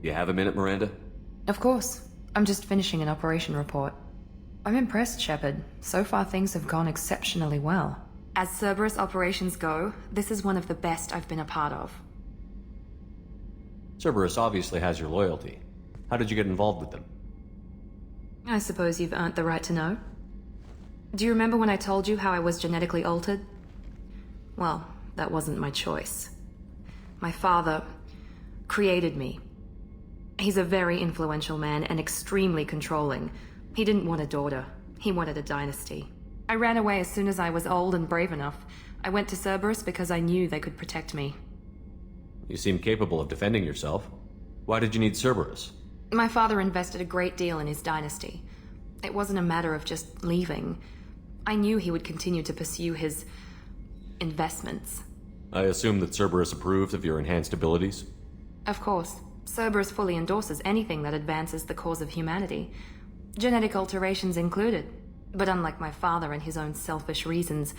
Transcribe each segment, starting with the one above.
You have a minute, Miranda? Of course. I'm just finishing an operation report. I'm impressed, Shepard. So far things have gone exceptionally well. As Cerberus operations go, this is one of the best I've been a part of. Cerberus obviously has your loyalty. How did you get involved with them? I suppose you've earned the right to know. Do you remember when I told you how I was genetically altered? Well, that wasn't my choice. My father created me. He's a very influential man and extremely controlling. He didn't want a daughter. He wanted a dynasty. I ran away as soon as I was old and brave enough. I went to Cerberus because I knew they could protect me. You seem capable of defending yourself. Why did you need Cerberus? My father invested a great deal in his dynasty. It wasn't a matter of just leaving. I knew he would continue to pursue his investments. I assume that Cerberus approves of your enhanced abilities? Of course. Cerberus fully endorses anything that advances the cause of humanity, genetic alterations included. But unlike my father and his own selfish reasons,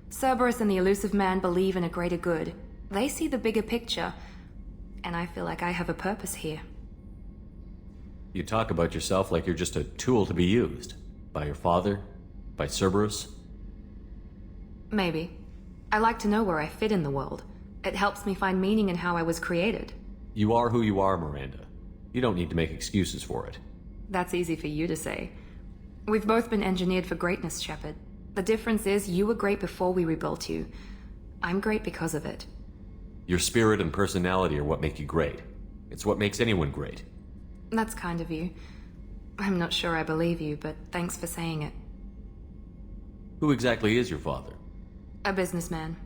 Cerberus and the elusive man believe in a greater good. They see the bigger picture, and I feel like I have a purpose here. You talk about yourself like you're just a tool to be used. By your father? By Cerberus? Maybe. I like to know where I fit in the world. It helps me find meaning in how I was created. You are who you are, Miranda. You don't need to make excuses for it. That's easy for you to say. We've both been engineered for greatness, Shepard. The difference is you were great before we rebuilt you. I'm great because of it. Your spirit and personality are what make you great. It's what makes anyone great. That's kind of you. I'm not sure I believe you, but thanks for saying it. Who exactly is your father? A businessman,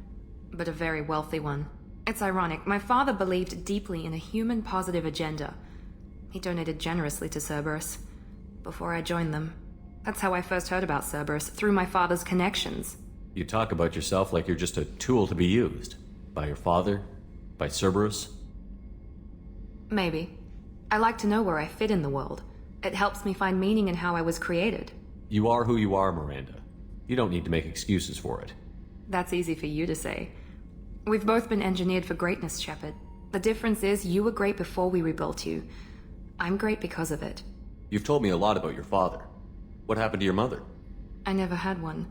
but a very wealthy one. It's ironic, my father believed deeply in a human-positive agenda. He donated generously to Cerberus before I joined them. That's how I first heard about Cerberus, through my father's connections. You talk about yourself like you're just a tool to be used. By your father? By Cerberus? Maybe. I like to know where I fit in the world. It helps me find meaning in how I was created. You are who you are, Miranda. You don't need to make excuses for it. That's easy for you to say. We've both been engineered for greatness, Shepard. The difference is you were great before we rebuilt you. I'm great because of it. You've told me a lot about your father. What happened to your mother? I never had one.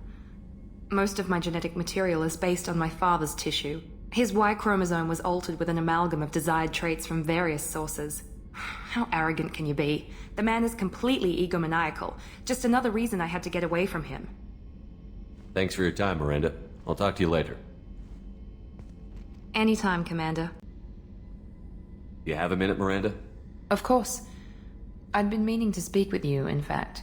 Most of my genetic material is based on my father's tissue. His Y chromosome was altered with an amalgam of desired traits from various sources. How arrogant can you be? The man is completely egomaniacal. Just another reason I had to get away from him. Thanks for your time, Miranda. I'll talk to you later. Anytime, Commander. You have a minute, Miranda? Of course. I'd been meaning to speak with you, in fact.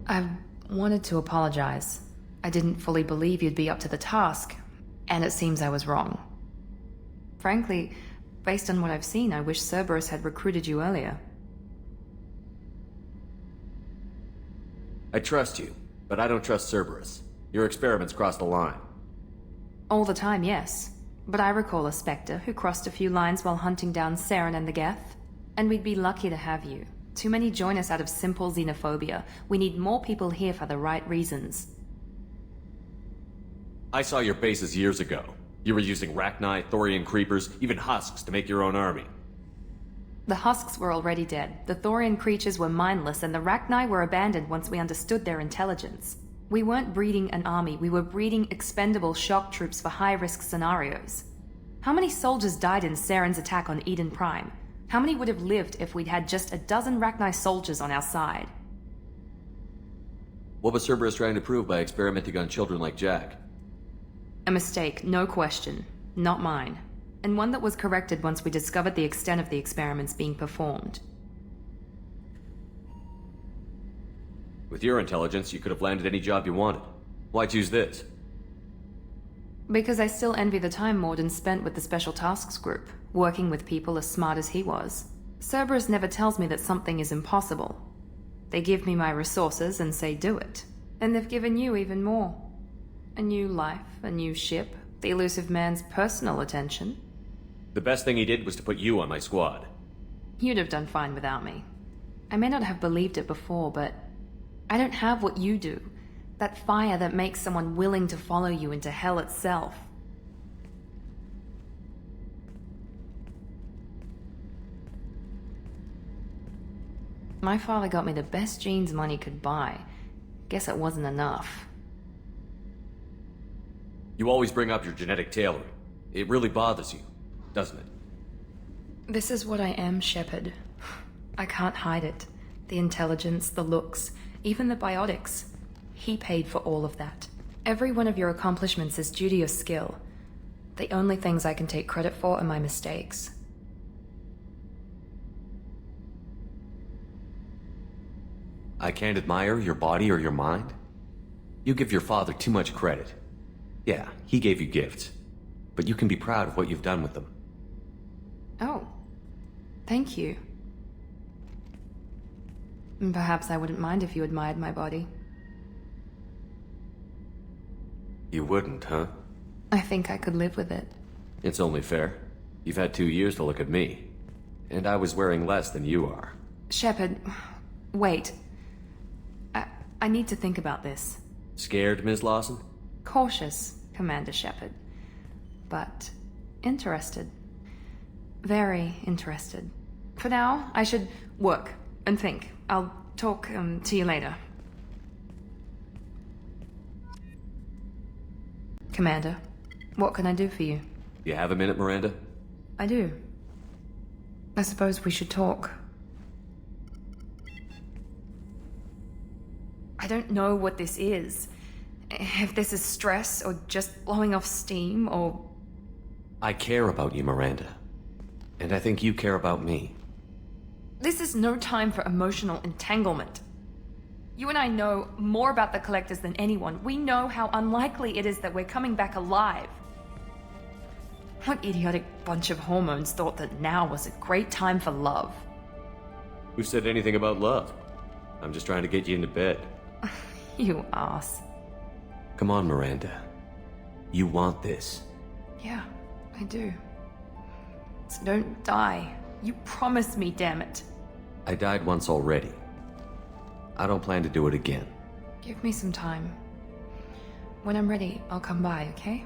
I wanted to apologize. I didn't fully believe you'd be up to the task, and it seems I was wrong. Frankly, based on what I've seen, I wish Cerberus had recruited you earlier. I trust you, but I don't trust Cerberus. Your experiments crossed the line. All the time, yes. But I recall a Spectre who crossed a few lines while hunting down Saren and the Geth. And we'd be lucky to have you. Too many join us out of simple xenophobia. We need more people here for the right reasons. I saw your bases years ago. You were using Rachni, Thorian creepers, even husks to make your own army. The husks were already dead. The Thorian creatures were mindless, and the Rachni were abandoned once we understood their intelligence. We weren't breeding an army, we were breeding expendable shock troops for high-risk scenarios. How many soldiers died in Saren's attack on Eden Prime? How many would have lived if we'd had just a dozen Rachni soldiers on our side? What was Cerberus trying to prove by experimenting on children like Jack? A mistake, no question. Not mine. And one that was corrected once we discovered the extent of the experiments being performed. With your intelligence, you could have landed any job you wanted. Why choose this? Because I still envy the time Morden spent with the Special Tasks Group, working with people as smart as he was. Cerberus never tells me that something is impossible. They give me my resources and say do it. And they've given you even more. A new life, a new ship, the elusive man's personal attention. The best thing he did was to put you on my squad. You'd have done fine without me. I may not have believed it before, but I don't have what you do. That fire that makes someone willing to follow you into hell itself. My father got me the best genes money could buy. Guess it wasn't enough. You always bring up your genetic tailoring. It really bothers you, doesn't it? This is what I am, Shepard. I can't hide it. The intelligence, the looks, even the biotics. He paid for all of that. Every one of your accomplishments is due to your skill. The only things I can take credit for are my mistakes. I can't admire your body or your mind? You give your father too much credit. Yeah, he gave you gifts, but you can be proud of what you've done with them. Oh, thank you. Perhaps I wouldn't mind if you admired my body. You wouldn't, huh? I think I could live with it. It's only fair. You've had 2 years to look at me, and I was wearing less than you are. Shepard, wait. I need to think about this. Scared, Ms. Lawson? Cautious, Commander Shepard. But interested. Very interested. For now, I should work and think. I'll talk to you later. Commander, what can I do for you? You have a minute, Miranda? I do. I suppose we should talk. I don't know what this is. If this is stress, or just blowing off steam, or... I care about you, Miranda. And I think you care about me. This is no time for emotional entanglement. You and I know more about the Collectors than anyone. We know how unlikely it is that we're coming back alive. What idiotic bunch of hormones thought that now was a great time for love? Who said anything about love? I'm just trying to get you into bed. You ass. Come on, Miranda. You want this. Yeah, I do. So don't die. You promised me, damn it. I died once already. I don't plan to do it again. Give me some time. When I'm ready, I'll come by, okay?